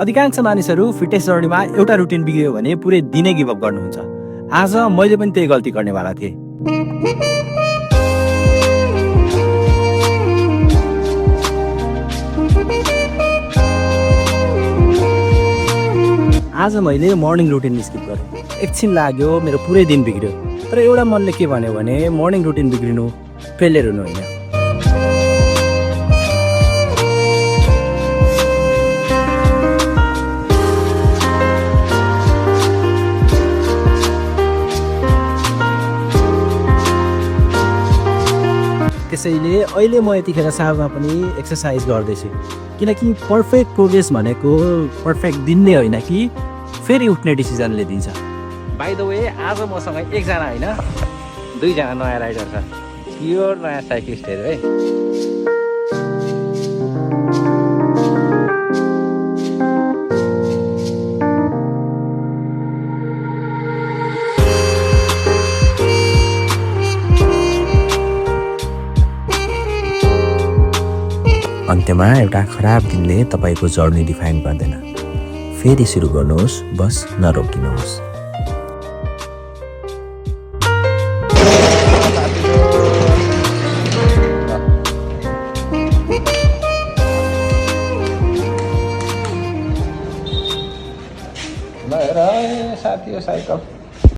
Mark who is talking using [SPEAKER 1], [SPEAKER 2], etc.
[SPEAKER 1] अधिकांश मानिसहरू फिटनेस जर्नीमा एउटा रुटिन बिग्रियो भने पुरै दिनै गिभ अप गर्नुहुन्छ। आज मैले पनि त्यही गल्ती गर्नेवाला थिएँ। आज मैले मर्निङ रुटिन स्किप गरेँ। एकछिन लाग्यो, मेरो पुरै दिन बिग्रियो। तर एउटा मनले के भन्यो भने मर्निङ रुटिन बिग्रिनु फेलियर हुनु होइन। त्यसैले अहिले म यतिखेर साँझमा पनि एक्सर्साइज गर्दैछु, किनकि पर्फेक्ट प्रोग्रेस भनेको पर्फेक्ट दिन नै होइन कि फेरि उठ्ने डिसिजनले दिन्छ। बाइ द वे, आज मसँग एकजना होइन 2 जना नयाँ राइडर छ। यो नयाँ साइक्लिस्टहरू है। अन्त्यमा एउटा खराब दिनले तपाईँको जर्नी डिफाइन गर्दैन। फेरि सुरु गर्नुहोस्, बस नरोकिनुहोस्। ल हेर साथी, यो साइकल